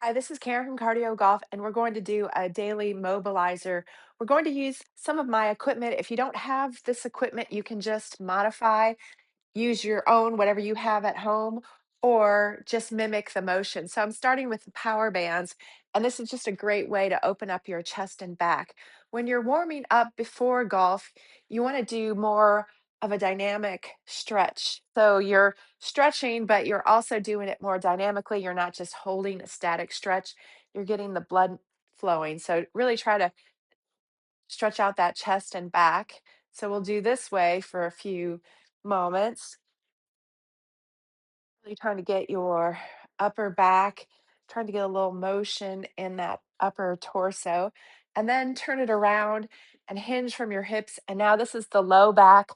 Hi, this is Karen from CardioGolf, and we're going to do a daily mobilizer. We're going to use some of my equipment. If you don't have this equipment, you can just modify, use your own, whatever you have at home, or just mimic the motion. So I'm starting with the power bands, and this is just a great way to open up your chest and back. When you're warming up before golf, you want to do more of a dynamic stretch. So you're stretching, but you're also doing it more dynamically. You're not just holding a static stretch, you're getting the blood flowing. So really try to stretch out that chest and back. So we'll do this way for a few moments. Really trying to get your upper back, trying to get a little motion in that upper torso, and then turn it around and hinge from your hips. And now this is the low back,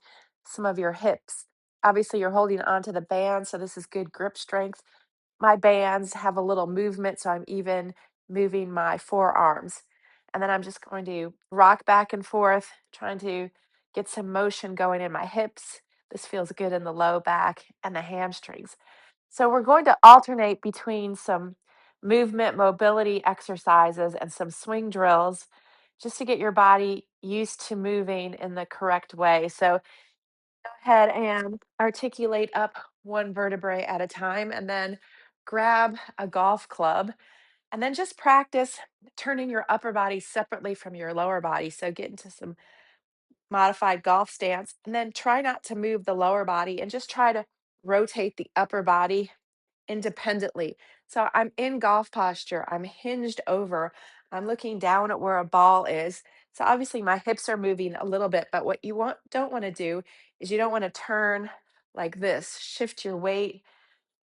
some of your hips. Obviously, you're holding onto the band, so this is good grip strength. My bands have a little movement, so I'm even moving my forearms. And then I'm just going to rock back and forth, trying to get some motion going in my hips. This feels good in the low back and the hamstrings. So we're going to alternate between some movement mobility exercises and some swing drills just to get your body used to moving in the correct way. So go ahead and articulate up one vertebrae at a time and then grab a golf club and then just practice turning your upper body separately from your lower body. So get into some modified golf stance and then try not to move the lower body and just try to rotate the upper body independently. So I'm in golf posture, I'm hinged over, I'm looking down at where a ball is. So obviously my hips are moving a little bit, but what you don't want to do is you don't want to turn like this, shift your weight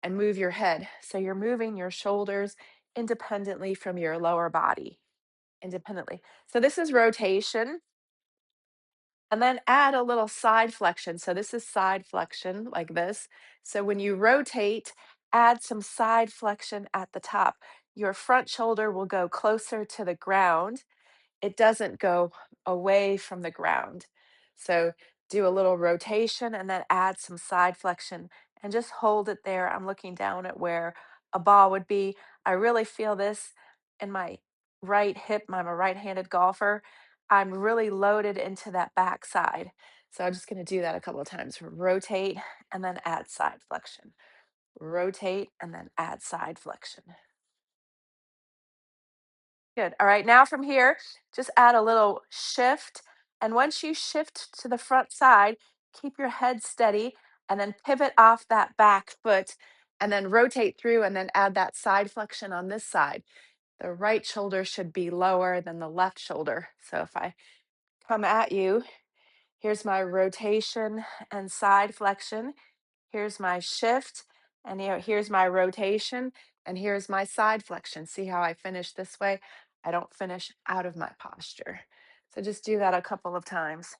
and move your head. So you're moving your shoulders independently from your lower body, independently. So this is rotation. And then add a little side flexion. So this is side flexion like this. So when you rotate, add some side flexion at the top. Your front shoulder will go closer to the ground. It doesn't go away from the ground. So do a little rotation and then add some side flexion and just hold it there. I'm looking down at where a ball would be. I really feel this in my right hip. I'm a right-handed golfer. I'm really loaded into that back side. So I'm just going to do that a couple of times. Rotate and then add side flexion. Rotate and then add side flexion. Good. All right. Now from here, just add a little shift. And once you shift to the front side, keep your head steady and then pivot off that back foot and then rotate through and then add that side flexion on this side. The right shoulder should be lower than the left shoulder. So if I come at you, here's my rotation and side flexion. Here's my shift, and here's my rotation, and here's my side flexion. See how I finish this way? I don't finish out of my posture. So just do that a couple of times.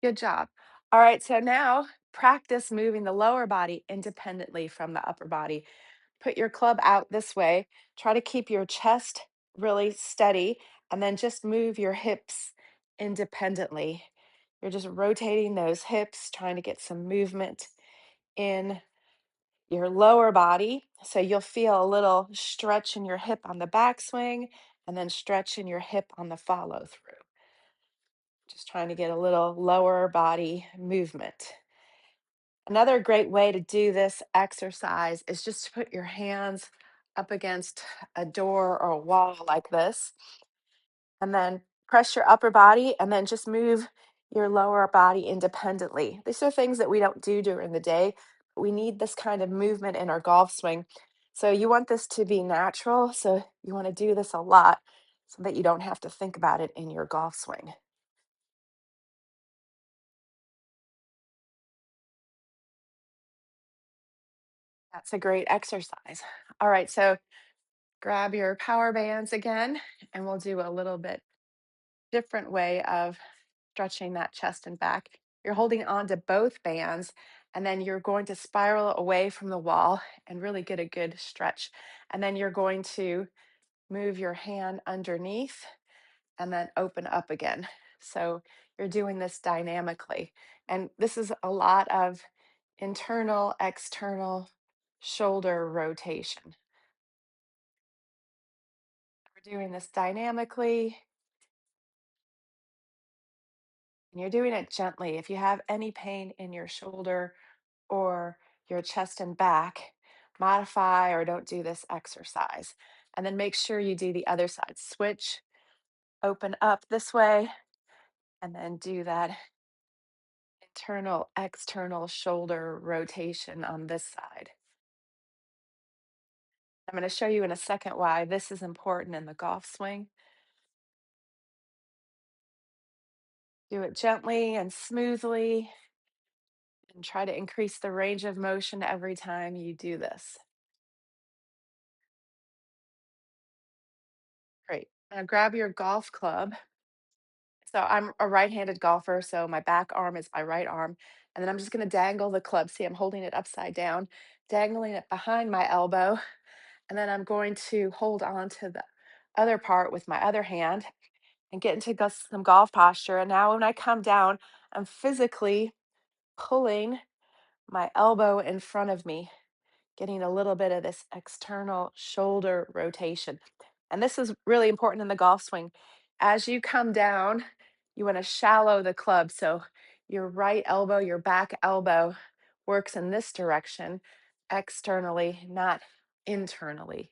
Good job. All right, so now practice moving the lower body independently from the upper body. Put your club out this way. Try to keep your chest really steady, and then just move your hips independently. You're just rotating those hips, trying to get some movement in your lower body. So you'll feel a little stretch in your hip on the backswing and then stretch in your hip on the follow through. Just trying to get a little lower body movement. Another great way to do this exercise is just to put your hands up against a door or a wall like this, and then press your upper body, and then just move your lower body independently. These are things that we don't do during the day. But we need this kind of movement in our golf swing. So you want this to be natural. So you want to do this a lot so that you don't have to think about it in your golf swing. That's a great exercise. All right, so grab your power bands again, and we'll do a little bit different way of stretching that chest and back. You're holding on to both bands, and then you're going to spiral away from the wall and really get a good stretch. And then you're going to move your hand underneath and then open up again. So you're doing this dynamically. And this is a lot of internal, external shoulder rotation. We're doing this dynamically, and you're doing it gently. If you have any pain in your shoulder or your chest and back, modify or don't do this exercise. And then make sure you do the other side. Switch, open up this way, and then do that internal, external shoulder rotation on this side. I'm going to show you in a second why this is important in the golf swing. Do it gently and smoothly, and try to increase the range of motion every time you do this. Great. Now grab your golf club. So I'm a right-handed golfer, so my back arm is my right arm. And then I'm just going to dangle the club. See, I'm holding it upside down, dangling it behind my elbow. And then I'm going to hold on to the other part with my other hand and get into some golf posture. And now when I come down, I'm physically pulling my elbow in front of me, getting a little bit of this external shoulder rotation. And this is really important in the golf swing. As you come down, you want to shallow the club. So your right elbow, your back elbow works in this direction externally, not internally.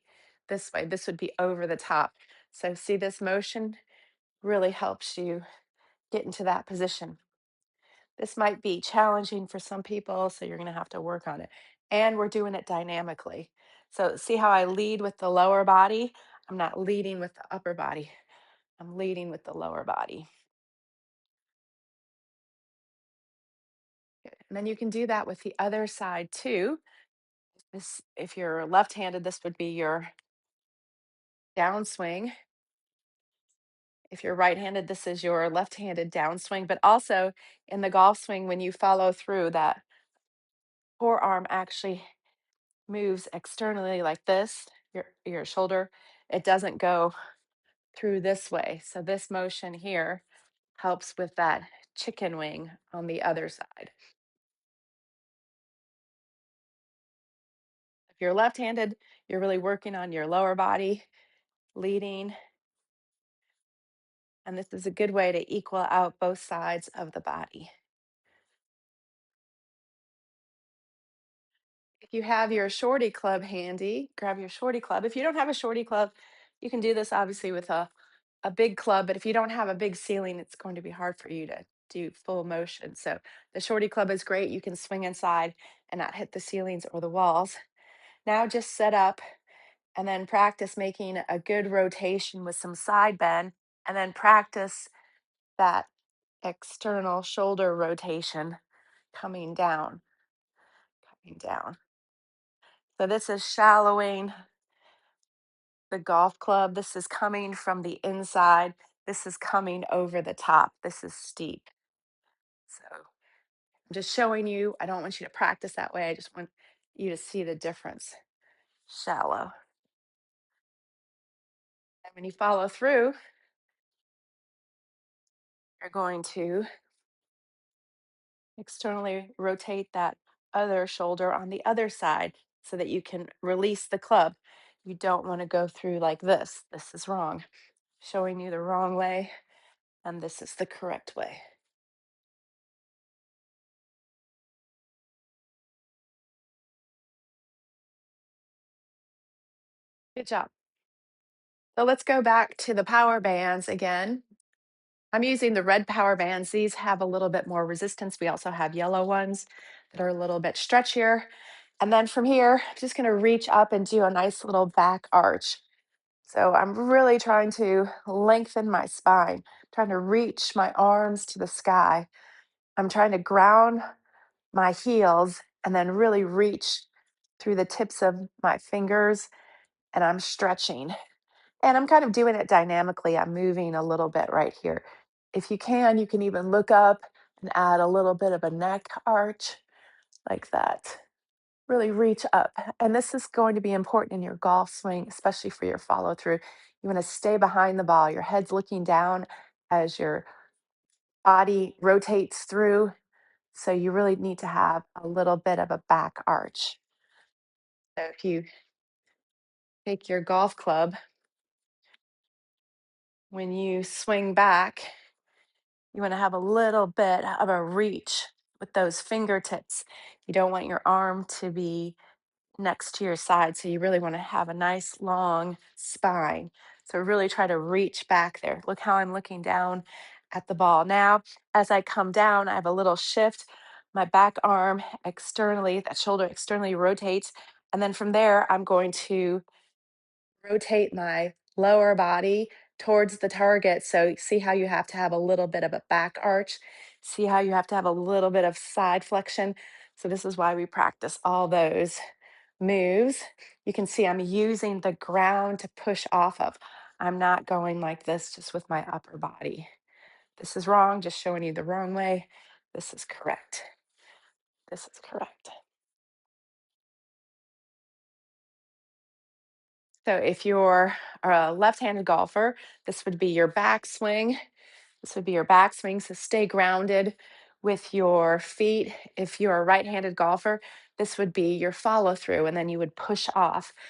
This way, this would be over the top. So see, this motion really helps you get into that position. This might be challenging for some people, so you're going to have to work on it. And we're doing it dynamically. So see how I lead with the lower body? I'm not leading with the upper body. I'm leading with the lower body. Good. And then you can do that with the other side too. This, if you're left-handed, this would be your downswing. If you're right-handed, this is your left-handed downswing. But also in the golf swing, when you follow through, that forearm actually moves externally like this, your shoulder. It doesn't go through this way. So this motion here helps with that chicken wing on the other side. If you're left-handed, you're really working on your lower body, leading, and this is a good way to equal out both sides of the body. If you have your shorty club handy, grab your shorty club. If you don't have a shorty club, you can do this obviously with a big club, but if you don't have a big ceiling, it's going to be hard for you to do full motion. So the shorty club is great. You can swing inside and not hit the ceilings or the walls. Now just set up and then practice making a good rotation with some side bend, and then practice that external shoulder rotation coming down, coming down. So this is shallowing the golf club. This is coming from the inside. This is coming over the top. This is steep. So I'm just showing you. I don't want you to practice that way. I just want you to see the difference. Shallow. And when you follow through, you're going to externally rotate that other shoulder on the other side so that you can release the club. You don't want to go through like this. This is wrong. Showing you the wrong way, and this is the correct way. Good job. So let's go back to the power bands again. I'm using the red power bands. These have a little bit more resistance. We also have yellow ones that are a little bit stretchier. And then from here, I'm just going to reach up and do a nice little back arch. So I'm really trying to lengthen my spine, trying to reach my arms to the sky. I'm trying to ground my heels and then really reach through the tips of my fingers, and I'm stretching. And I'm kind of doing it dynamically. I'm moving a little bit right here. If you can even look up and add a little bit of a neck arch like that. Really reach up. And this is going to be important in your golf swing, especially for your follow through. You want to stay behind the ball. Your head's looking down as you're body rotates through. So you really need to have a little bit of a back arch. So if you take your golf club, when you swing back, you want to have a little bit of a reach with those fingertips. You don't want your arm to be next to your side. So you really want to have a nice long spine. So really try to reach back there. Look how I'm looking down at the ball. Now, as I come down, I have a little shift. My back arm externally, that shoulder externally rotates. And then from there, I'm going to rotate my lower body towards the target. So see how you have to have a little bit of a back arch. See how you have to have a little bit of side flexion. So this is why we practice all those moves. You can see I'm using the ground to push off of. I'm not going like this just with my upper body. This is wrong, just showing you the wrong way. This is correct. This is correct. So if you're a left-handed golfer, this would be your backswing. This would be your backswing. So stay grounded with your feet. If you're a right-handed golfer, this would be your follow through, and then you would push off.